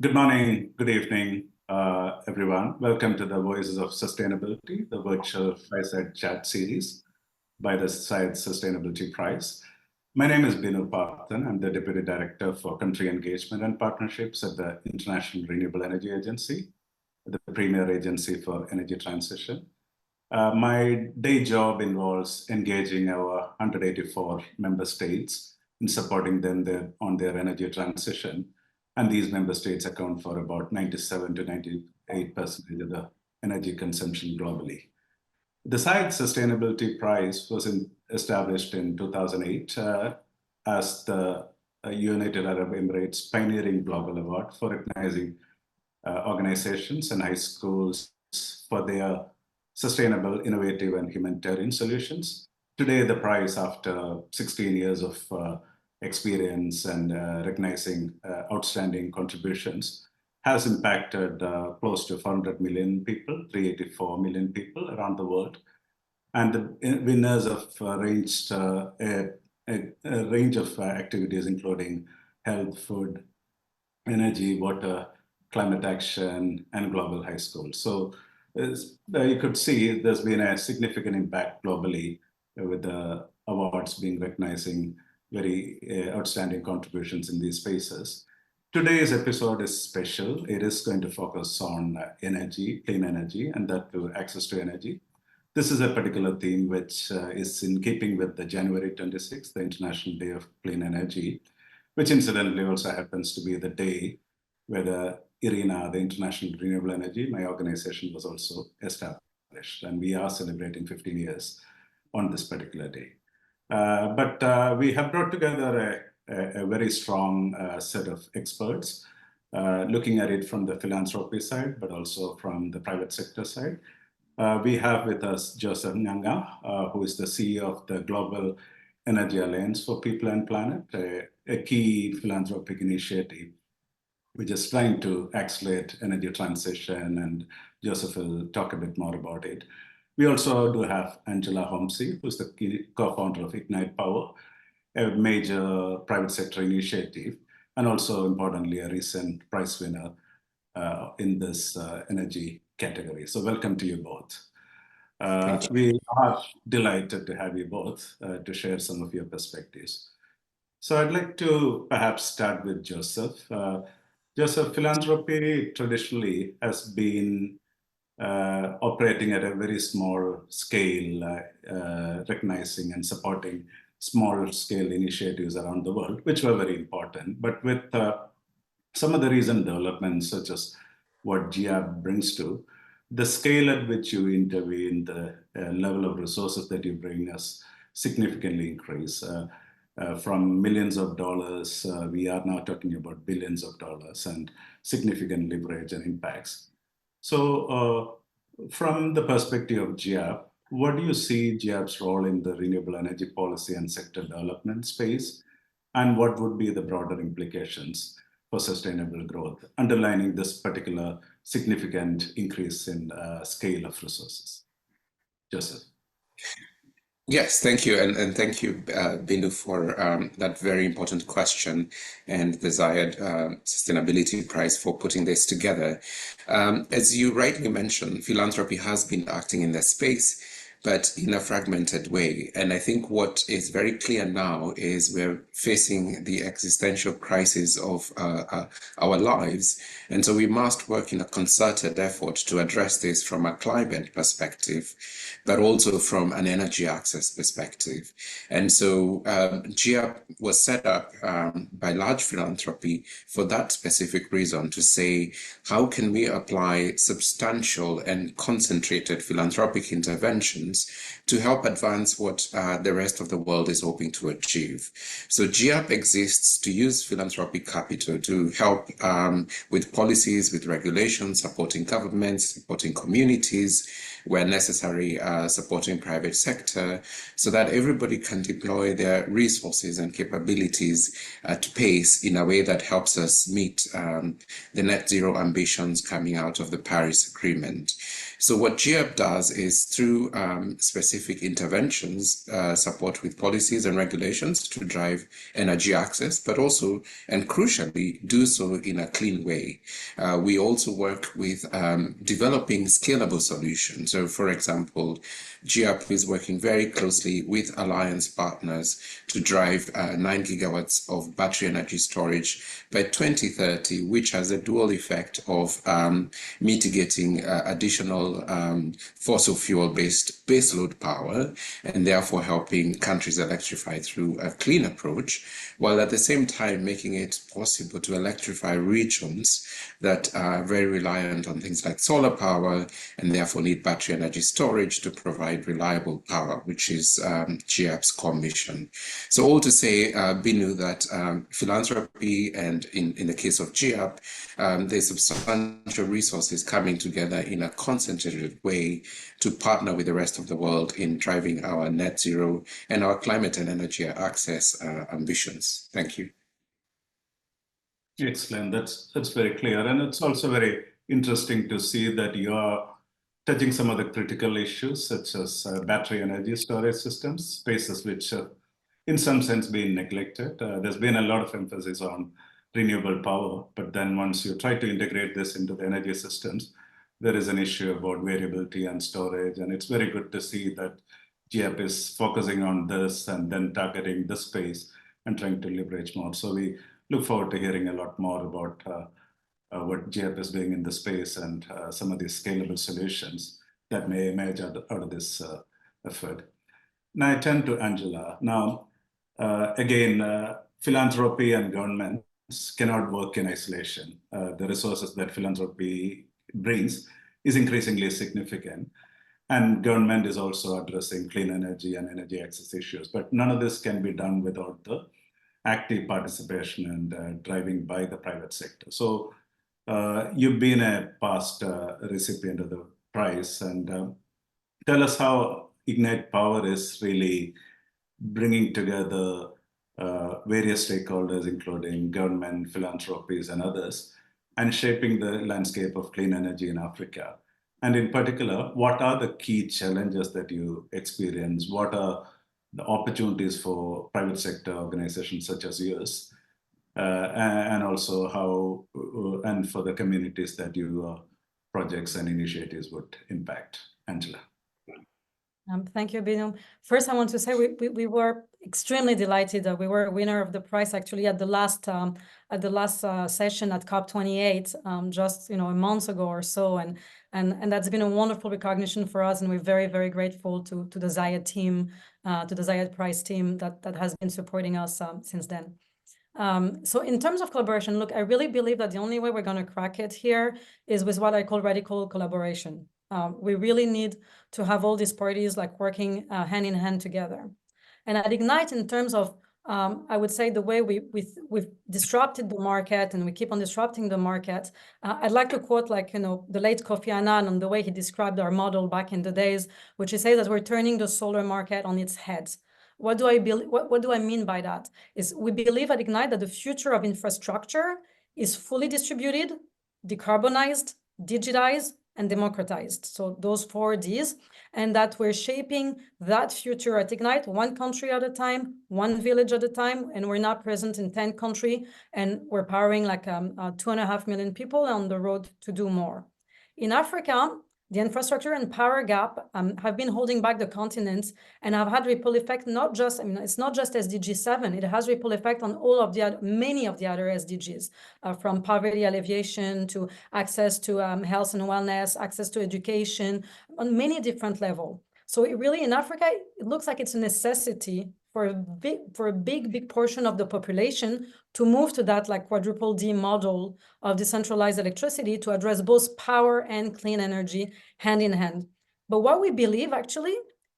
Good morning, good evening, everyone. Welcome to the Voices of Sustainability, the virtual fireside chat series by the Side Sustainability Prize. My name is Binu Parthan. I'm the Deputy Director for Country Engagement and Partnerships at the International Renewable Energy Agency, the premier agency for energy transition. My day job involves engaging our 184 member states in supporting them on their energy transition. And these member states account for about 97 to 98% of the energy consumption globally. The SIDE Sustainability Prize was established in 2008 as the United Arab Emirates Pioneering Global Award for recognizing organizations and high schools for their sustainable, innovative, and humanitarian solutions. Today, the prize, after 16 years of experience and recognizing outstanding contributions, has impacted close to 400 million people, 384 million people around the world. And the winners have ranged a range of activities, including health, food, energy, water, climate action, and global high schools. So you could see there's been a significant impact globally with the awards being recognizing very outstanding contributions in these spaces. Today's episode is special. It is going to focus on energy, clean energy, and that to access to energy. This is a particular theme which is in keeping with the January 26th, the International Day of Clean Energy, which incidentally also happens to be the day where the IRENA, the International Renewable Energy, my organization, was also established. And we are celebrating 15 years on this particular day. But we have brought together a very strong set of experts, looking at it from the philanthropy side, but also from the private sector side. We have with us Joseph Nganga, who is the CEO of the Global Energy Alliance for People and Planet, a key philanthropic initiative which is trying to accelerate energy transition, and Joseph will talk a bit more about it. We also do have Angela Homsi, who's the co-founder of Ignite Power, a major private sector initiative, and also importantly, a recent prize winner in this energy category. So welcome to you both. We are delighted to have you both to share some of your perspectives. So I'd like to perhaps start with Joseph. Joseph, philanthropy traditionally has been operating at a very small scale, recognizing and supporting small scale initiatives around the world, which were very important. But with some of the recent developments, such as what GIAB brings to, the scale at which you intervene, the level of resources that you bring has significantly increased. From millions of dollars, we are now talking about billions of dollars and significant leverage and impacts. So from the perspective of GIAB, what do you see GIAB's role in the renewable energy policy and sector development space? And what would be the broader implications for sustainable growth, underlining this particular significant increase in scale of resources? Joseph. Yes, thank you. And thank you, Bindu, for that very important question and the Zayed Sustainability Prize for putting this together. As you rightly mentioned, philanthropy has been acting in this space, but in a fragmented way. And I think what is very clear now is we're facing the existential crisis of our lives. And so we must work in a concerted effort to address this from a climate perspective, but also from an energy access perspective. And so GIAB was set up by large philanthropy for that specific reason, to say, how can we apply substantial and concentrated philanthropic interventions to help advance what the rest of the world is hoping to achieve. So GIAB exists to use philanthropic capital to help with policies, with regulations, supporting governments, supporting communities, where necessary, supporting private sector, so that everybody can deploy their resources and capabilities at pace in a way that helps us meet the net zero ambitions coming out of the Paris Agreement. So what GEAP does is through specific interventions, support with policies and regulations to drive energy access, but also, and crucially, do so in a clean way. We also work with developing scalable solutions. So for example, GEAP is working very closely with alliance partners to drive 9 gigawatts of battery energy storage by 2030, which has a dual effect of mitigating additional fossil fuel-based baseload power, and therefore helping countries electrify through a clean approach, while at the same time making it possible to electrify regions that are very reliant on things like solar power and therefore need battery energy storage to provide reliable power, which is GEAP's core mission. So all to say, Binu, that philanthropy and in the case of GEAP, there's substantial resources coming together in a concentrated way to partner with the rest of the world in driving our net zero and our climate and energy access ambitions. Thank you. Excellent. That's very clear. And it's also very interesting to see that you are touching some of the critical issues, such as battery energy storage systems, spaces which have, in some sense, been neglected. There's been a lot of emphasis on renewable power, but then once you try to integrate this into the energy systems, there is an issue about variability and storage. And it's very good to see that GEAP is focusing on this and then targeting this space and trying to leverage more. So we look forward to hearing a lot more about what GEAP is doing in the space and some of these scalable solutions that may emerge out of this effort. Now I turn to Angela. Now, again, philanthropy and governments cannot work in isolation. The resources that philanthropy brings is increasingly significant. And government is also addressing clean energy and energy access issues. But none of this can be done without the active participation and driving by the private sector. So you've been a past recipient of the prize, and tell us how Ignite Power is really bringing together various stakeholders, including government, philanthropies, and others, and shaping the landscape of clean energy in Africa. And in particular, what are the key challenges that you experience? What are the opportunities for private sector organizations such as yours, and also how, and for the communities that your projects and initiatives would impact? Angela. Thank you, Binu. First, I want to say we were extremely delighted that we were a winner of the prize actually at the last session at COP28 just a month ago or so, and that's been a wonderful recognition for us, and we're very, very grateful to the Zayed team, to the Zayed Prize team that has been supporting us since then. So in terms of collaboration, look, I really believe that the only way we're going to crack it here is with what I call radical collaboration. We really need to have all these parties like working hand in hand together. And at Ignite, in terms of, I would say the way we've disrupted the market and we keep on disrupting the market, I'd like to quote the late Kofi Annan on the way he described our model back in the days, which he says that we're turning the solar market on its head. What do I mean by that? Is we believe at Ignite that the future of infrastructure is fully distributed, decarbonized, digitized, and democratized. So those 4 Ds, and that we're shaping that future at Ignite, one country at a time, one village at a time, and we're now present in 10 countries, and we're powering 2.5 million people on the road to do more. In Africa, the infrastructure and power gap have been holding back the continent and have had ripple effect, not just, it's not just SDG 7, it has ripple effect on all of the many of the other SDGs, from poverty alleviation to access to health and wellness, access to education, on many different levels. So it really, in Africa, it looks like it's a necessity for a big portion of the population to move to that quadruple D model of decentralized electricity to address both power and clean energy hand in hand. But what we believe actually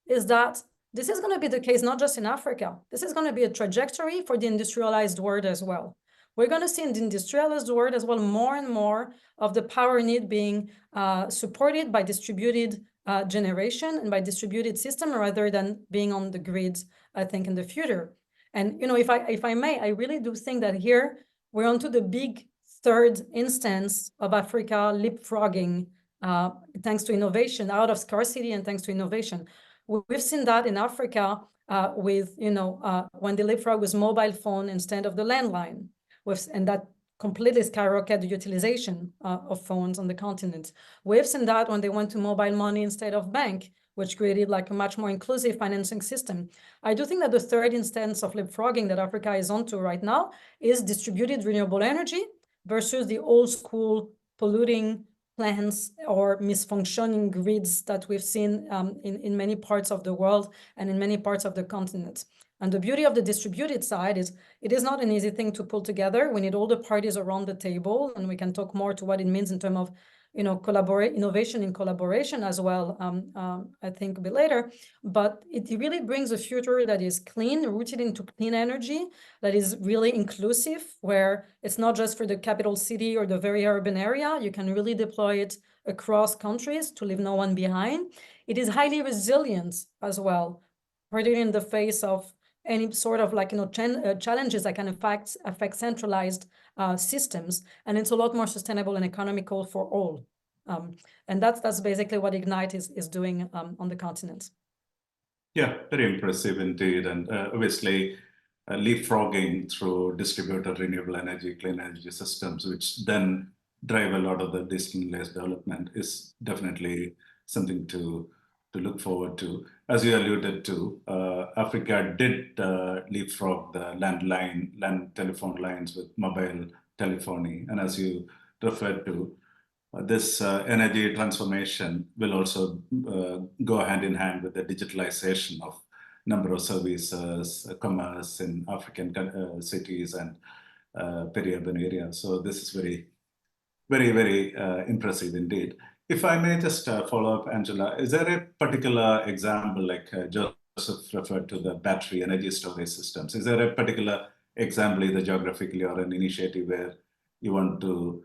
is that this is going to be the case not just in Africa. This is going to be a trajectory for the industrialized world as well. We're going to see in the industrialized world as well more and more of the power need being supported by distributed generation and by distributed system rather than being on the grids, I think, in the future. And, if I may, I really do think that here we're onto the big third instance of Africa leapfrogging thanks to innovation, out of scarcity and thanks to innovation. We've seen that in Africa with, when the leapfrog was mobile phone instead of the landline, and that completely skyrocketed the utilization of phones on the continent. We've seen that when they went to mobile money instead of bank, which created like a much more inclusive financing system. I do think that the third instance of leapfrogging that Africa is onto right now is distributed renewable energy versus the old school polluting plants or misfunctioning grids that we've seen in many parts of the world and in many parts of the continent. And the beauty of the distributed side is it is not an easy thing to pull together. We need all the parties around the table, and we can talk more to what it means in terms of innovation in collaboration as well, I think a bit later. But it really brings a future that is clean, rooted into clean energy, that is really inclusive, where it's not just for the capital city or the very urban area. You can really deploy it across countries to leave no one behind. It is highly resilient as well, particularly in the face of any sort of challenges that can affect centralized systems, and it's a lot more sustainable and economical for all. And that's basically what Ignite is doing on the continent. Yeah, very impressive indeed. And obviously, leapfrogging through distributed renewable energy, clean energy systems, which then drive a lot of the decentralized development, is definitely something to look forward to. As you alluded to, Africa did leapfrog the land telephone lines with mobile telephony. And as you referred to, this energy transformation will also go hand in hand with the digitalization of number of services, commerce in African cities and peri-urban areas. So this is very, very, very impressive indeed. If I may just follow up, Angela, is there a particular example, like Joseph referred to the battery energy storage systems? Is there a particular example, either geographically or an initiative, where you want to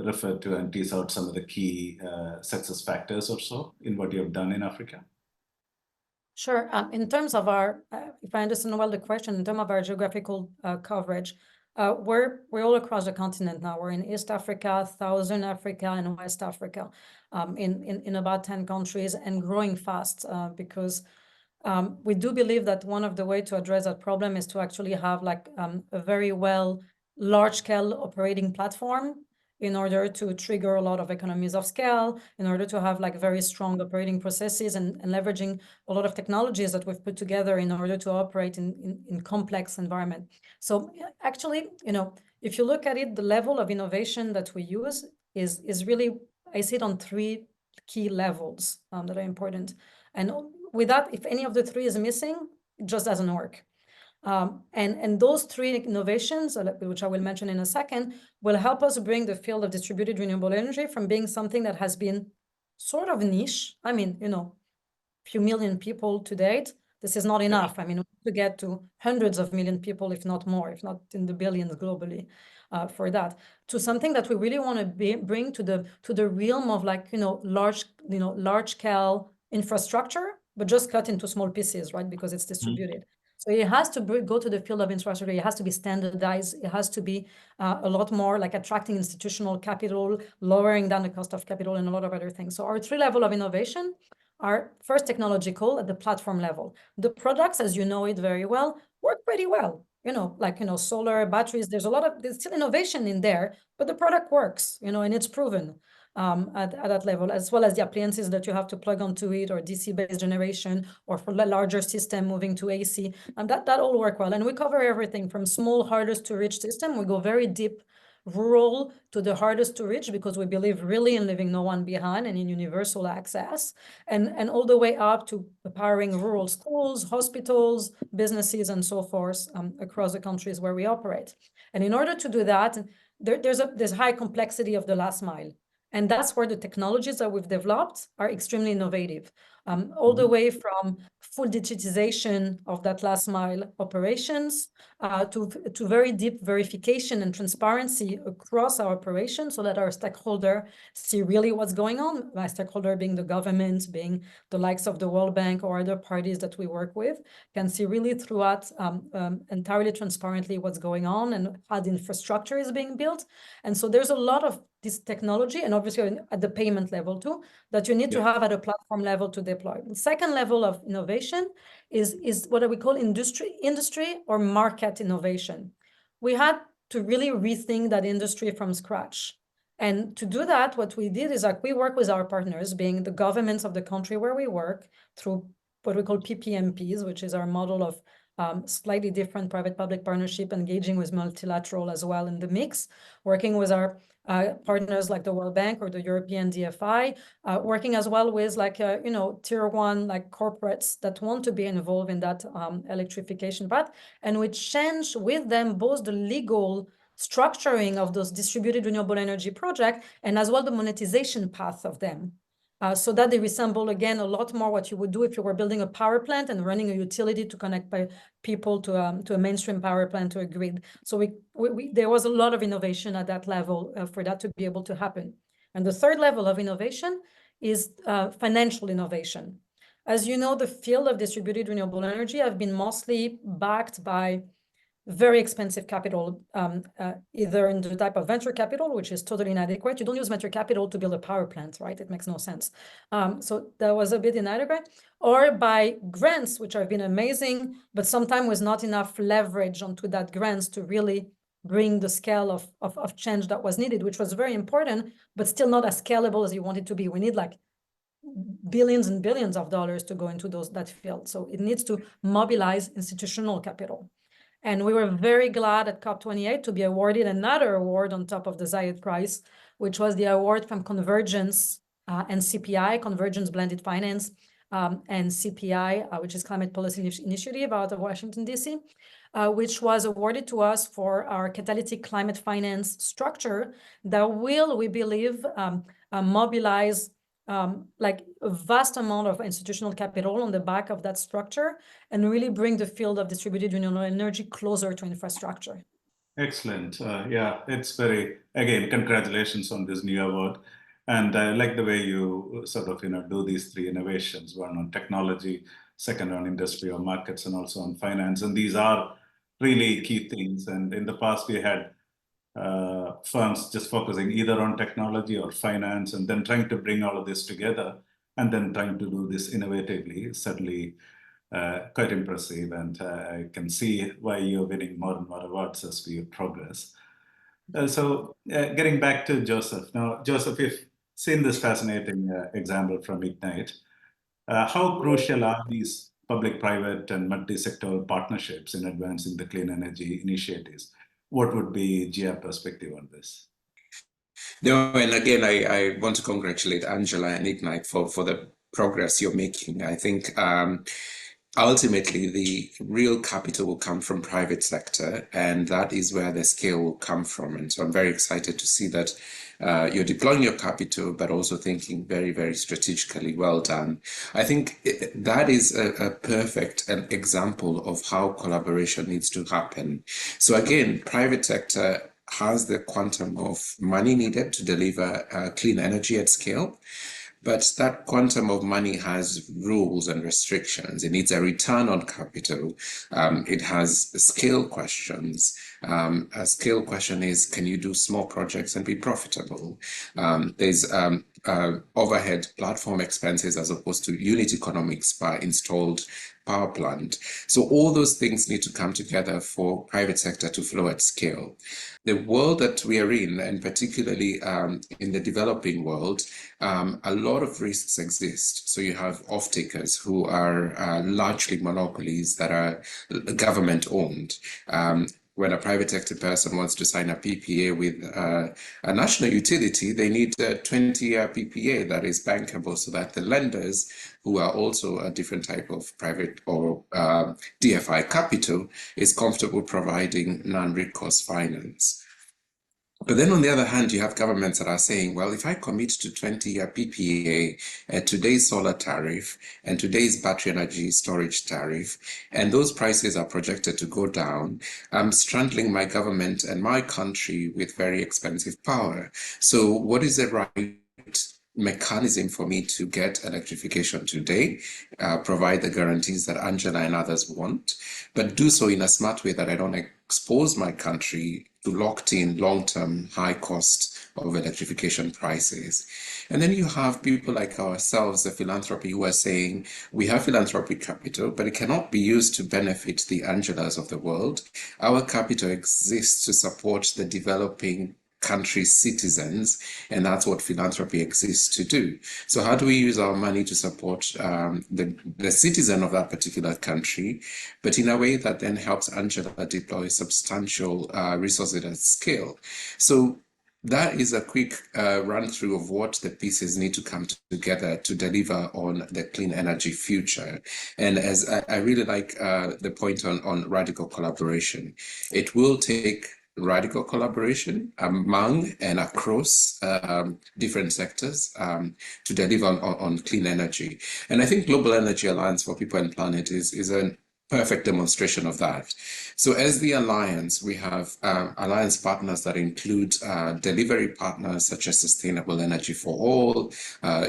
refer to and tease out some of the key success factors or so in what you have done in Africa? Sure. In terms of our, if I understand well the question, in terms of our geographical coverage, we're all across the continent now. We're in East Africa, Southern Africa, and West Africa, in about 10 countries, and growing fast because we do believe that one of the ways to address that problem is to actually have a very large-scale operating platform in order to trigger a lot of economies of scale, in order to have very strong operating processes and leveraging a lot of technologies that we've put together in order to operate in complex environment. So actually, if you look at it, the level of innovation that we use is really, I see it on 3 key levels that are important. And with that, if any of the 3 is missing, it just doesn't work. And those 3 innovations, which I will mention in a second, will help us bring the field of distributed renewable energy from being something that has been sort of niche. I mean, few million people to date. This is not enough. I mean, we have to get to hundreds of million people, if not more, if not in the billions globally, for that, to something that we really want to bring to the realm of large scale infrastructure, but just cut into small pieces, right? Because it's distributed. So it has to go to the field of infrastructure. It has to be standardized. It has to be a lot more attracting institutional capital, lowering down the cost of capital, and a lot of other things. So our 3 levels of innovation are first technological at the platform level. The products, as you know it very well, work pretty well. Solar, batteries, there's still innovation in there, but the product works, and it's proven. At that level, as well as the appliances that you have to plug onto it, or DC-based generation, or for the larger system moving to AC, and that all work well. And we cover everything from small, hardest to reach system. We go very deep, rural to the hardest to reach, because we believe really in leaving no one behind and in universal access, and all the way up to powering rural schools, hospitals, businesses, and so forth across the countries where we operate. And in order to do that, there's high complexity of the last mile. And that's where the technologies that we've developed are extremely innovative, all the way from full digitization of that last mile operations, to very deep verification and transparency across our operations so that our stakeholder see really what's going on. My stakeholder being the government, being the likes of the World Bank or other parties that we work with, can see really throughout entirely transparently what's going on and how the infrastructure is being built. And so there's a lot of this technology, and obviously at the payment level too, that you need to have at a platform level to deploy. The second level of innovation is what we call industry or market innovation. We had to really rethink that industry from scratch. And to do that, what we did is like we work with our partners, being the governments of the country where we work, through what we call PPMPs, which is our model of slightly different private-public partnership, engaging with multilateral as well in the mix, working with our partners like the World Bank or the European DFI, working as well with like, tier one like corporates that want to be involved in that electrification path. And we change with them both the legal structuring of those distributed renewable energy projects and as well the monetization path of them. So that they resemble, again, a lot more what you would do if you were building a power plant and running a utility to connect people to a mainstream power plant, to a grid. So there was a lot of innovation at that level for that to be able to happen. And the third level of innovation is financial innovation. As you know, the field of distributed renewable energy have been mostly backed by very expensive capital, either in the type of venture capital, which is totally inadequate. You don't use venture capital to build a power plant, right? It makes no sense. So that was a bit inadequate. Or by grants, which have been amazing, but sometimes with not enough leverage onto that grants to really bring the scale of change that was needed, which was very important, but still not as scalable as you want it to be. We need like billions and billions of dollars to go into that field. So it needs to mobilize institutional capital. And we were very glad at COP28 to be awarded another award on top of the Zayed Prize, which was the award from Convergence and CPI, Convergence Blended Finance, and CPI, which is Climate Policy Initiative out of Washington, D.C., which was awarded to us for our catalytic climate finance structure that will, we believe, mobilize like a vast amount of institutional capital on the back of that structure and really bring the field of distributed renewable energy closer to infrastructure. Excellent. Yeah, it's very, again, congratulations on this new award. And I like the way you sort of, do these three innovations, one on technology, second on industry or markets, and also on finance. And these are really key things. And in the past, we had firms just focusing either on technology or finance, and then trying to bring all of this together and then trying to do this innovatively, certainly quite impressive. And I can see why you're winning more and more awards as we progress. So getting back to Joseph. Now, Joseph, you've seen this fascinating example from Ignite. How crucial are these public-private and multi-sectoral partnerships in advancing the clean energy initiatives? What would be GIA perspective on this? No, and again, I want to congratulate Angela and Ignite for the progress you're making. I think ultimately the real capital will come from private sector, and that is where the scale will come from. And so I'm very excited to see that you're deploying your capital, but also thinking very, very strategically. Well done. I think that is a perfect example of how collaboration needs to happen. So again, private sector has the quantum of money needed to deliver clean energy at scale. But that quantum of money has rules and restrictions. It needs a return on capital. It has scale questions. A scale question is, can you do small projects and be profitable? There's overhead platform expenses as opposed to unit economics per installed power plant. So all those things need to come together for private sector to flow at scale. The world that we are in, and particularly in the developing world, a lot of risks exist. So you have off-takers who are largely monopolies that are government owned. When a private sector person wants to sign a PPA with a national utility, they need a 20-year PPA that is bankable so that the lenders, who are also a different type of private or DFI capital, is comfortable providing non-recourse finance. But then on the other hand, you have governments that are saying, well, if I commit to 20-year PPA at today's solar tariff and today's battery energy storage tariff, and those prices are projected to go down, I'm strangling my government and my country with very expensive power. So what is the right mechanism for me to get electrification today, provide the guarantees that Angela and others want, but do so in a smart way that I don't expose my country to locked in long-term high cost of electrification prices. And then you have people like ourselves, the Philanthropy, who are saying we have philanthropic capital, but it cannot be used to benefit the Angelas of the world. Our capital exists to support the developing country's citizens, and that's what philanthropy exists to do. So how do we use our money to support the citizen of that particular country, but in a way that then helps Angela deploy substantial resources at scale? So that is a quick run through of what the pieces need to come together to deliver on the clean energy future. And as I really like the point on radical collaboration, it will take radical collaboration among and across different sectors to deliver on clean energy. And I think Global Energy Alliance for People and Planet is a perfect demonstration of that. So as the Alliance, we have Alliance partners that include delivery partners such as Sustainable Energy for All,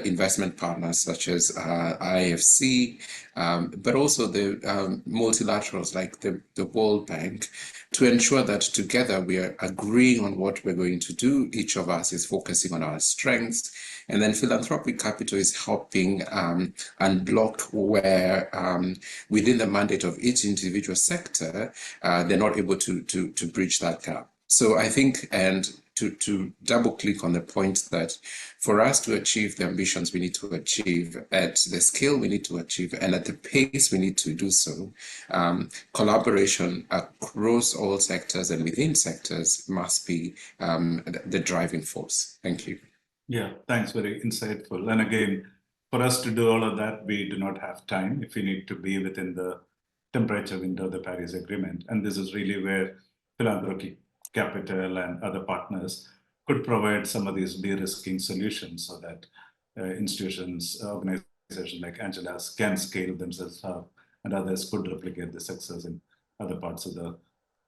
investment partners such as IFC, but also the multilaterals like the World Bank, to ensure that together we are agreeing on what we're going to do. Each of us is focusing on our strengths. And then philanthropic capital is helping unblock where within the mandate of each individual sector, they're not able to bridge that gap. So I think, and to double click on the point that for us to achieve the ambitions we need to achieve at the scale we need to achieve and at the pace we need to do so, collaboration across all sectors and within sectors must be the driving force. Thank you. Yeah, thanks, very insightful. And again, for us to do all of that, we do not have time if we need to be within the temperature window of the Paris Agreement. And this is really where philanthropic capital and other partners could provide some of these de-risking solutions so that institutions, organizations like Angela's can scale themselves up and others could replicate the success in other parts of the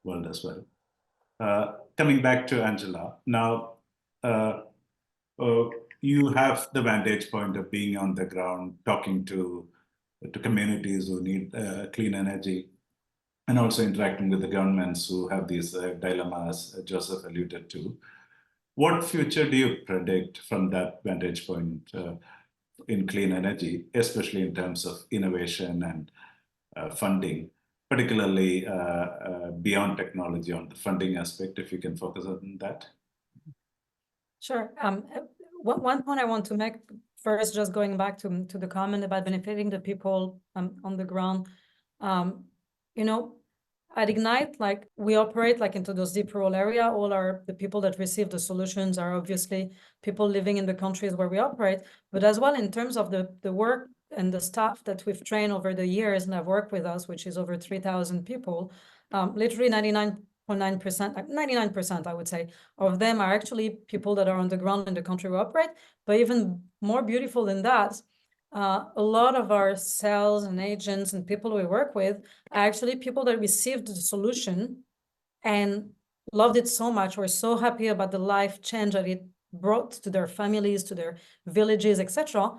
world as well. Coming back to Angela, now, you have the vantage point of being on the ground, talking to communities who need clean energy, and also interacting with the governments who have these dilemmas Joseph alluded to. What future do you predict from that vantage point in clean energy, especially in terms of innovation and funding, particularly beyond technology on the funding aspect, if you can focus on that? Sure. One point I want to make first, just going back to the comment about benefiting the people on the ground. You know, at Ignite, like we operate like into those deep rural area. All the people that receive the solutions are obviously people living in the countries where we operate, but as well in terms of the work and the staff that we've trained over the years and have worked with us, which is over 3,000 people, literally 99.9%, 99%, I would say, of them are actually people that are on the ground in the country we operate. But even more beautiful than that, a lot of our sales and agents and people we work with are actually people that received the solution and loved it so much, or so happy about the life change that it brought to their families, to their villages, etc.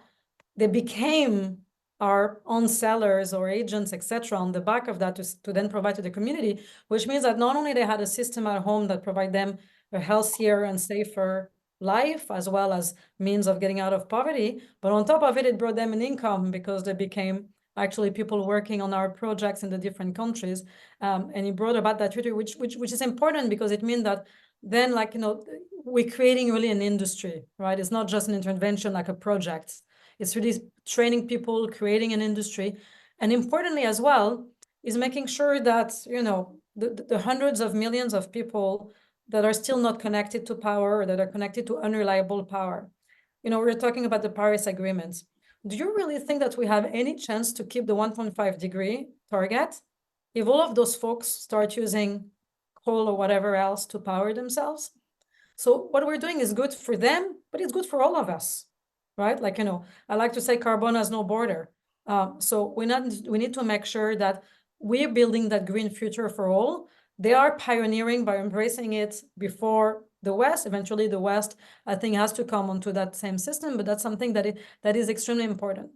They became our own sellers or agents, etc., on the back of that to then provide to the community, which means that not only they had a system at home that provide them a healthier and safer life, as well as means of getting out of poverty, but on top of it, it brought them an income because they became actually people working on our projects in the different countries. And it brought about that treaty, which is important because it means that then, like, you know, we're creating really an industry, right? It's not just an intervention like a project. It's really training people, creating an industry. And importantly as well, is making sure that, you know, the hundreds of millions of people that are still not connected to power or that are connected to unreliable power. You know, we're talking about the Paris Agreement. Do you really think that we have any chance to keep the 1.5 degree target if all of those folks start using coal or whatever else to power themselves? So what we're doing is good for them, but it's good for all of us, right? Like, I like to say carbon has no border. So we need to make sure that we're building that green future for all. They are pioneering by embracing it before the West. Eventually, the West, I think, has to come onto that same system, but that's something that is extremely important.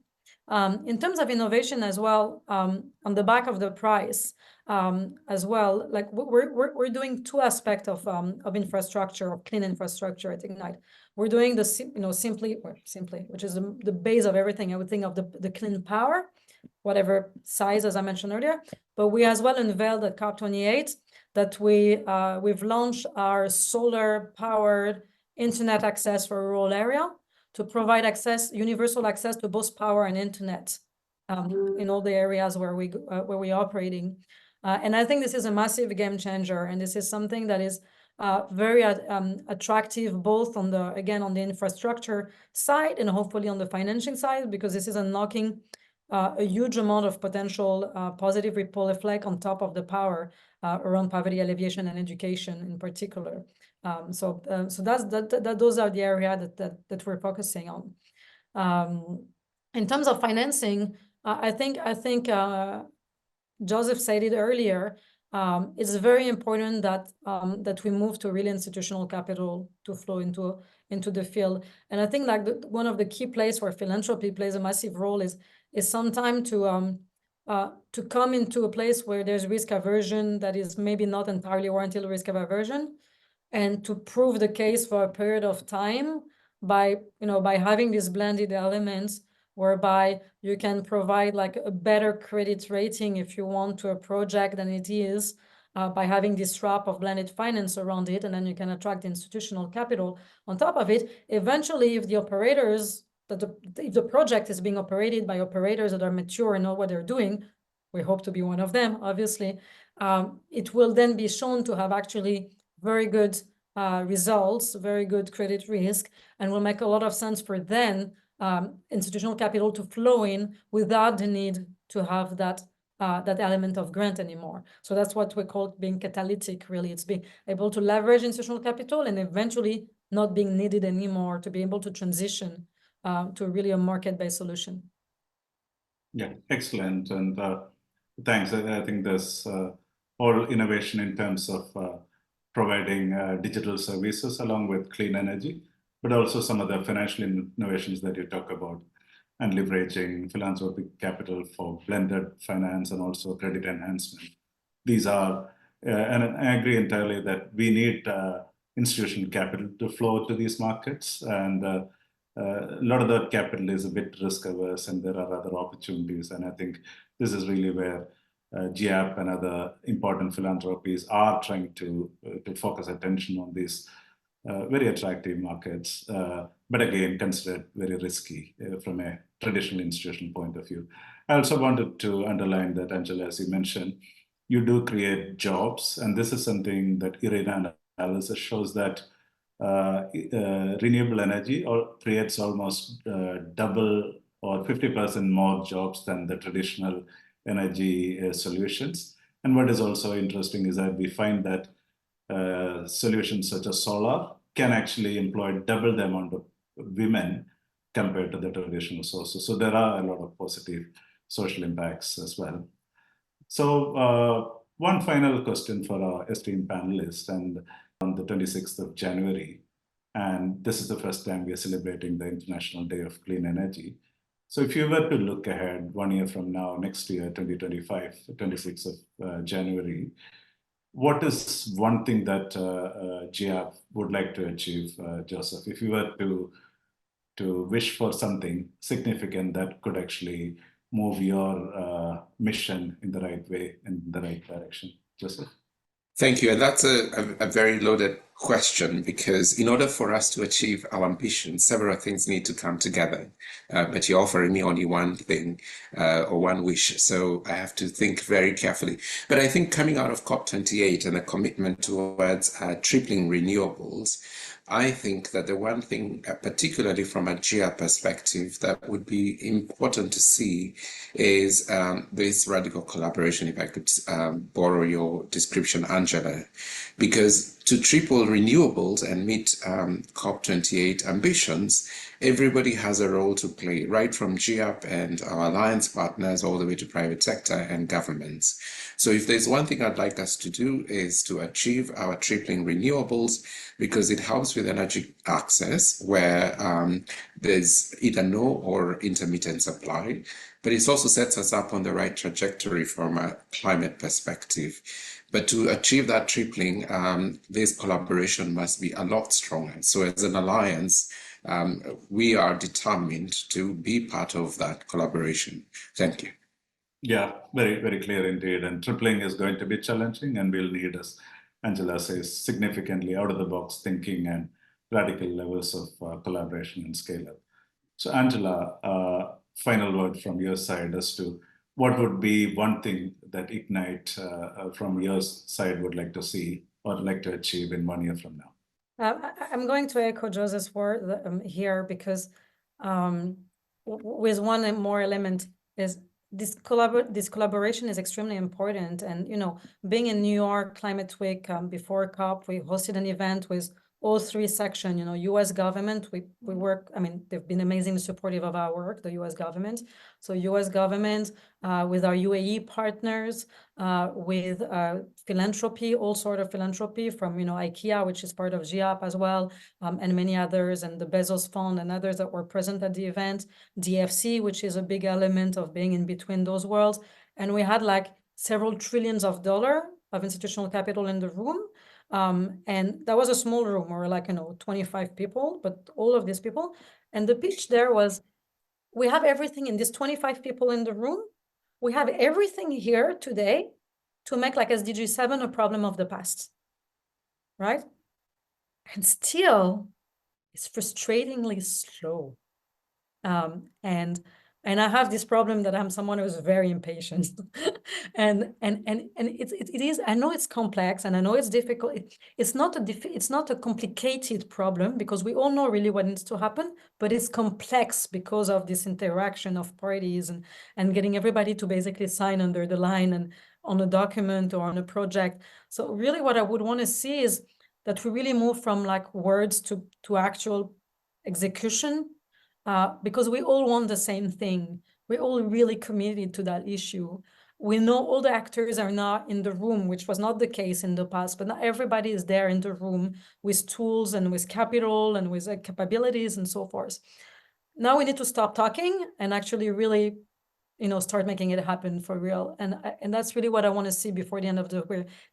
In terms of innovation as well, on the back of the price as well, like we're doing two aspects of infrastructure, of clean infrastructure at Ignite. We're doing the simply, which is the base of everything. I would think of the clean power, whatever size, as I mentioned earlier. But we as well unveiled at COP28 that we've launched our solar-powered internet access for a rural area to provide universal access to both power and internet in all the areas where we're operating. And I think this is a massive game changer, and this is something that is very attractive, both on the infrastructure side and hopefully on the financing side, because this is unlocking a huge amount of potential positive ripple effect on top of the power around poverty alleviation and education in particular. So those are the areas that we're focusing on. In terms of financing, I think Joseph said it earlier. It's very important that we move to really institutional capital to flow into the field. And I think like one of the key places where philanthropy plays a massive role is sometimes to come into a place where there's risk aversion that is maybe not entirely warranted risk of aversion, and to prove the case for a period of time by having these blended elements, whereby you can provide like a better credit rating if you want to a project than it is, by having this wrap of blended finance around it, and then you can attract institutional capital on top of it. Eventually, if the operators, if the project is being operated by operators that are mature and know what they're doing, we hope to be one of them, obviously, it will then be shown to have actually very good results, very good credit risk, and will make a lot of sense for then institutional capital to flow in without the need to have that element of grant anymore. So that's what we call being catalytic, really. It's being able to leverage institutional capital and eventually not being needed anymore to be able to transition to really a market-based solution. Yeah, excellent. And thanks. I think there's all innovation in terms of providing digital services along with clean energy, but also some of the financial innovations that you talk about, and leveraging philanthropic capital for blended finance and also credit enhancement. These are, and I agree entirely that we need institutional capital to flow to these markets. And a lot of that capital is a bit risk averse, and there are other opportunities. And I think this is really where GAP and other important philanthropies are trying to focus attention on these very attractive markets, but again, considered very risky from a traditional institutional point of view. I also wanted to underline that, Angela, as you mentioned, you do create jobs, and this is something that IRENA analysis shows that renewable energy creates almost double or 50% more jobs than the traditional energy solutions. And what is also interesting is that we find that solutions such as solar can actually employ double the amount of women compared to the traditional sources. So there are a lot of positive social impacts as well. So one final question for our esteemed panelists, and on the 26th of January, and this is the first time we are celebrating the International Day of Clean Energy. So if you were to look ahead 1 year from now, next year, 2025, 26th of January, what is one thing that GAP would like to achieve, Joseph? If you were to wish for something significant that could actually move your mission in the right way, in the right direction, Joseph? Thank you. And that's a very loaded question, because in order for us to achieve our ambition, several things need to come together. But you're offering me only one thing or one wish. So I have to think very carefully. But I think coming out of COP28 and a commitment towards tripling renewables, I think that the one thing, particularly from a GEA perspective, that would be important to see is this radical collaboration, if I could borrow your description, Angela, because to triple renewables and meet COP28 ambitions, everybody has a role to play, right from GIAP and our alliance partners all the way to private sector and governments. So if there's one thing I'd like us to do is to achieve our tripling renewables, because it helps with energy access where there's either no or intermittent supply, but it also sets us up on the right trajectory from a climate perspective. But to achieve that tripling, this collaboration must be a lot stronger. So as an alliance, we are determined to be part of that collaboration. Thank you. Yeah, very, very clear indeed. And tripling is going to be challenging, and we'll need, as Angela says, significantly out-of-the-box thinking and radical levels of collaboration and scale-up. So Angela, final word from your side as to what would be one thing that Ignite from your side would like to see or like to achieve in 1 year from now? I'm going to echo Joseph's word here, because with one more element is this collaboration is extremely important. And, you know, being in New York Climate Week before COP, we hosted an event with all three sections, you know, U.S. government, we work, I mean, they've been amazingly supportive of our work, the U.S. government. So U.S. government with our UAE partners, with philanthropy, all sort of philanthropy from, you know, IKEA, which is part of GIAP as well, and many others, and the Bezos Fund and others that were present at the event, DFC, which is a big element of being in between those worlds. And we had like several trillions of dollars of institutional capital in the room. And that was a small room, or like, you know, 25 people, but all of these people. And the pitch there was, we have everything in these 25 people in the room. We have everything here today to make like SDG 7 a problem of the past, right? And still, it's frustratingly slow. And I have this problem that I'm someone who's very impatient, and it is. I know it's complex, and I know it's difficult. It's not a complicated problem, because we all know really what needs to happen, but it's complex because of this interaction of parties and getting everybody to basically sign under the line and on a document or on a project. So really, what I would want to see is that we really move from like words to actual execution. Because we all want the same thing. We're all really committed to that issue. We know all the actors are not in the room, which was not the case in the past, but not everybody is there in the room with tools and with capital and with capabilities and so forth. Now we need to stop talking and actually really, you know, start making it happen for real. And that's really what I want to see before the end of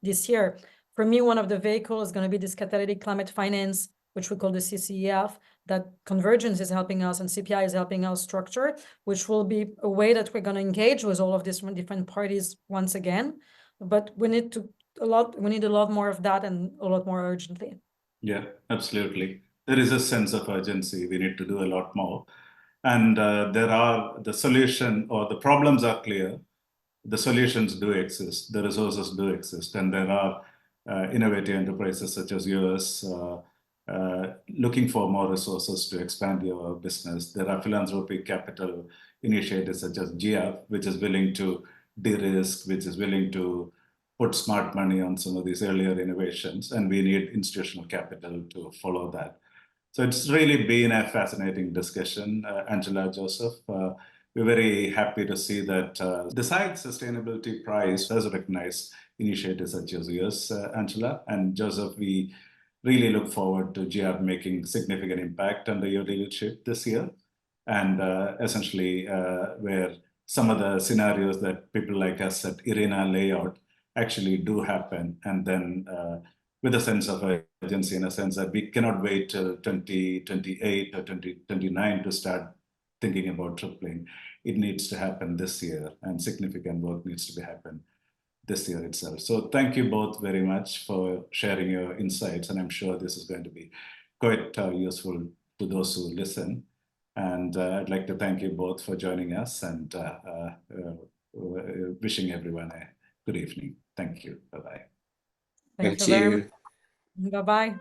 this year. For me, one of the vehicles is going to be this catalytic climate finance, which we call the CCEF, that Convergence is helping us and CPI is helping us structure, which will be a way that we're going to engage with all of these different parties once again. But we need a lot more of that, and a lot more urgently. Yeah, absolutely. There is a sense of urgency. We need to do a lot more. And the solution, or the problems are clear. The solutions do exist. The resources do exist. And there are innovative enterprises such as yours looking for more resources to expand your business. There are philanthropic capital initiatives such as GIAP, which is willing to de-risk, which is willing to put smart money on some of these earlier innovations, and we need institutional capital to follow that. So it's really been a fascinating discussion, Angela, Joseph. We're very happy to see that the SIDE Sustainability Prize does recognize initiatives such as yours, Angela. And Joseph, we really look forward to GIAP making significant impact under your leadership this year. And essentially, where some of the scenarios that people like us at IRENA lay out actually do happen. And then with a sense of urgency, in a sense that we cannot wait till 2028 or 2029 to start thinking about tripling. It needs to happen this year, and significant work needs to be happen this year itself. So thank you both very much for sharing your insights, and I'm sure this is going to be quite useful to those who listen. And I'd like to thank you both for joining us, and wishing everyone a good evening. Thank you. Bye-bye. Thank you very much. Bye-bye.